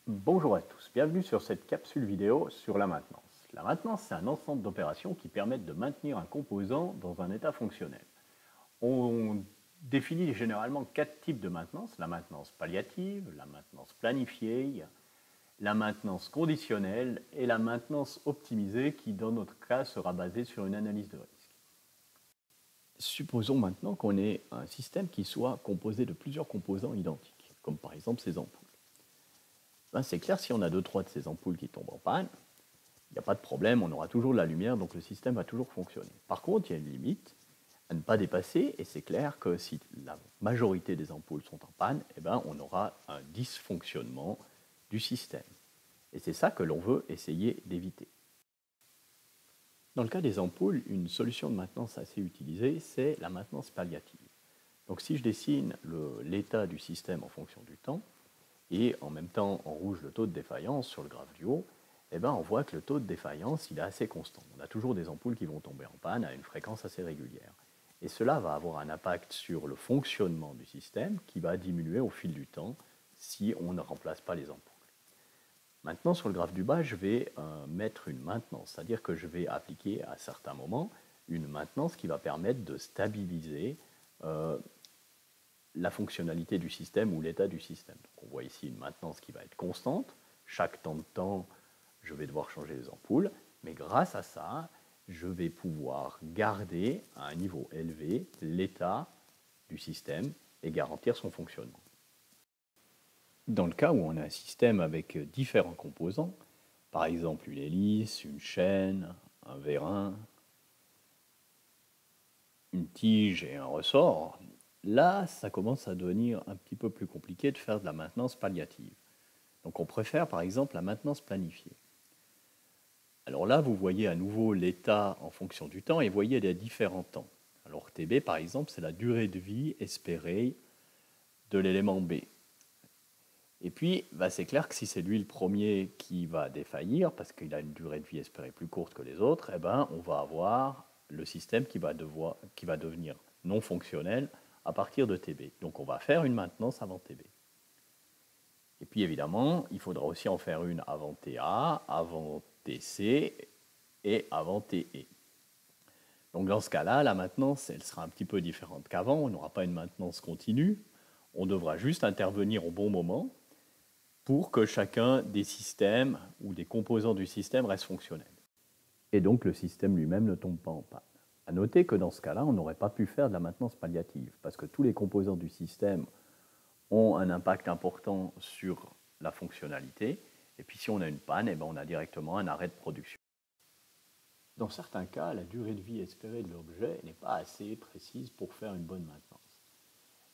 Bonjour à tous, bienvenue sur cette capsule vidéo sur la maintenance. La maintenance, c'est un ensemble d'opérations qui permettent de maintenir un composant dans un état fonctionnel. On définit généralement quatre types de maintenance: la maintenance palliative, la maintenance planifiée, la maintenance conditionnelle et la maintenance optimisée qui, dans notre cas, sera basée sur une analyse de risque. Supposons maintenant qu'on ait un système qui soit composé de plusieurs composants identiques, comme par exemple ces ampoules. C'est clair, si on a deux, trois de ces ampoules qui tombent en panne, il n'y a pas de problème, on aura toujours de la lumière, donc le système va toujours fonctionner. Par contre, il y a une limite à ne pas dépasser, et c'est clair que si la majorité des ampoules sont en panne, on aura un dysfonctionnement du système. Et c'est ça que l'on veut essayer d'éviter. Dans le cas des ampoules, une solution de maintenance assez utilisée, c'est la maintenance palliative. Donc si je dessine l'état du système en fonction du temps, et en même temps en rouge le taux de défaillance sur le graphe du haut, on voit que le taux de défaillance il est assez constant. On a toujours des ampoules qui vont tomber en panne à une fréquence assez régulière. Et cela va avoir un impact sur le fonctionnement du système qui va diminuer au fil du temps si on ne remplace pas les ampoules. Maintenant, sur le graphe du bas, je vais mettre une maintenance, c'est-à-dire que je vais appliquer à certains moments une maintenance qui va permettre de stabiliser la fonctionnalité du système ou l'état du système. Donc on voit ici une maintenance qui va être constante. Chaque temps de temps, je vais devoir changer les ampoules, mais grâce à ça, je vais pouvoir garder à un niveau élevé l'état du système et garantir son fonctionnement. Dans le cas où on a un système avec différents composants, par exemple une hélice, une chaîne, un vérin, une tige et un ressort, là, ça commence à devenir un petit peu plus compliqué de faire de la maintenance palliative. Donc on préfère par exemple la maintenance planifiée. Alors là, vous voyez à nouveau l'état en fonction du temps et vous voyez les différents temps. Alors TB, par exemple, c'est la durée de vie espérée de l'élément B. Et puis, c'est clair que si c'est lui le premier qui va défaillir, parce qu'il a une durée de vie espérée plus courte que les autres, on va avoir le système qui va devenir non fonctionnel à partir de TB. Donc on va faire une maintenance avant TB. Et puis évidemment, il faudra aussi en faire une avant TA, avant TC et avant TE. Donc dans ce cas-là, la maintenance, elle sera un petit peu différente qu'avant. On n'aura pas une maintenance continue. On devra juste intervenir au bon moment pour que chacun des systèmes ou des composants du système reste fonctionnel. Et donc le système lui-même ne tombe pas en panne. À noter que dans ce cas-là, on n'aurait pas pu faire de la maintenance palliative parce que tous les composants du système ont un impact important sur la fonctionnalité. Et puis si on a une panne, on a directement un arrêt de production. Dans certains cas, la durée de vie espérée de l'objet n'est pas assez précise pour faire une bonne maintenance.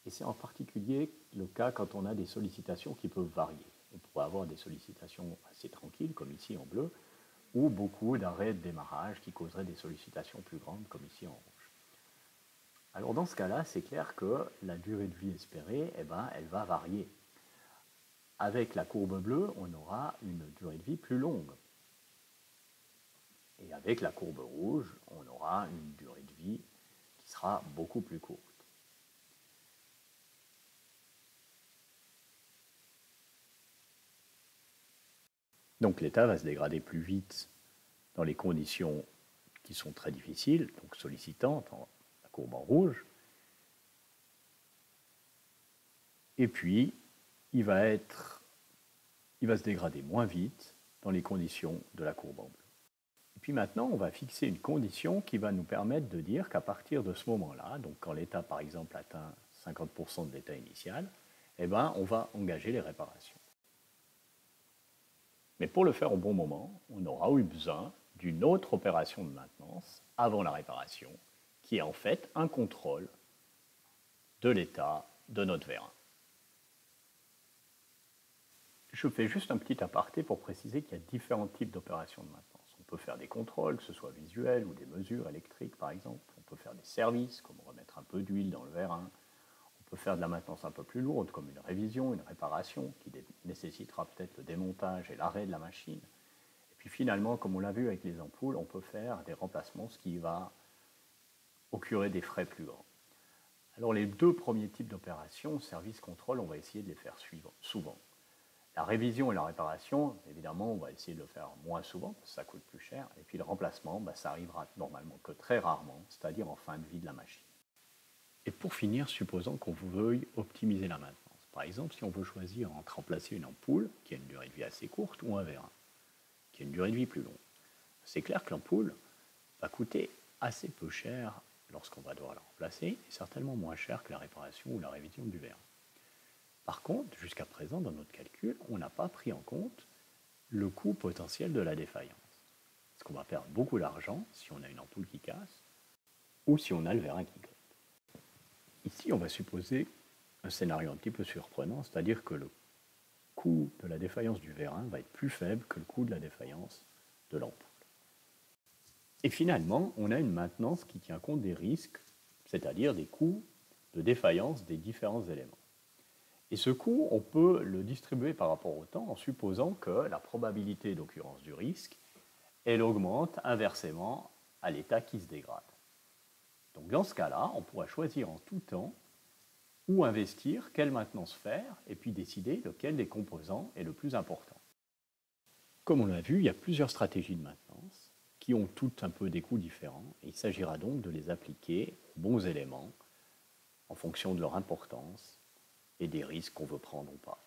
Et c'est en particulier le cas quand on a des sollicitations qui peuvent varier. On pourrait avoir des sollicitations assez tranquilles, comme ici en bleu, ou beaucoup d'arrêts de démarrage qui causeraient des sollicitations plus grandes, comme ici en rouge. Alors dans ce cas-là, c'est clair que la durée de vie espérée, elle va varier. Avec la courbe bleue, on aura une durée de vie plus longue. Et avec la courbe rouge, on aura une durée de vie qui sera beaucoup plus courte. Donc l'état va se dégrader plus vite dans les conditions qui sont très difficiles, donc sollicitantes, la courbe en rouge. Et puis, il va se dégrader moins vite dans les conditions de la courbe en bleu. Et puis maintenant, on va fixer une condition qui va nous permettre de dire qu'à partir de ce moment-là, donc quand l'état par exemple atteint 50% de l'état initial, on va engager les réparations. Mais pour le faire au bon moment, on aura eu besoin d'une autre opération de maintenance avant la réparation, qui est en fait un contrôle de l'état de notre vérin. Je fais juste un petit aparté pour préciser qu'il y a différents types d'opérations de maintenance. On peut faire des contrôles, que ce soit visuels ou des mesures électriques par exemple. On peut faire des services, comme remettre un peu d'huile dans le vérin. On peut faire de la maintenance un peu plus lourde, comme une révision, une réparation, qui nécessitera peut-être le démontage et l'arrêt de la machine. Et puis finalement, comme on l'a vu avec les ampoules, on peut faire des remplacements, ce qui va occurer des frais plus grands. Alors les deux premiers types d'opérations, service-contrôle, on va essayer de les faire souvent. La révision et la réparation, évidemment, on va essayer de le faire moins souvent, parce que ça coûte plus cher. Et puis le remplacement, ça arrivera normalement que très rarement, c'est-à-dire en fin de vie de la machine. Et pour finir, supposons qu'on veuille optimiser la maintenance. Par exemple, si on veut choisir entre remplacer une ampoule, qui a une durée de vie assez courte, ou un vérin, qui a une durée de vie plus longue. C'est clair que l'ampoule va coûter assez peu cher lorsqu'on va devoir la remplacer, et certainement moins cher que la réparation ou la révision du vérin. Par contre, jusqu'à présent, dans notre calcul, on n'a pas pris en compte le coût potentiel de la défaillance. Parce qu'on va perdre beaucoup d'argent si on a une ampoule qui casse ou si on a le vérin qui grippe. Ici, on va supposer un scénario un petit peu surprenant, c'est-à-dire que le coût de la défaillance du vérin va être plus faible que le coût de la défaillance de l'ampoule. Et finalement, on a une maintenance qui tient compte des risques, c'est-à-dire des coûts de défaillance des différents éléments. Et ce coût, on peut le distribuer par rapport au temps en supposant que la probabilité d'occurrence du risque, elle augmente inversement à l'état qui se dégrade. Donc dans ce cas-là, on pourra choisir en tout temps où investir, quelle maintenance faire, et puis décider lequel des composants est le plus important. Comme on l'a vu, il y a plusieurs stratégies de maintenance qui ont toutes un peu des coûts différents, et il s'agira donc de les appliquer aux bons éléments en fonction de leur importance et des risques qu'on veut prendre ou pas.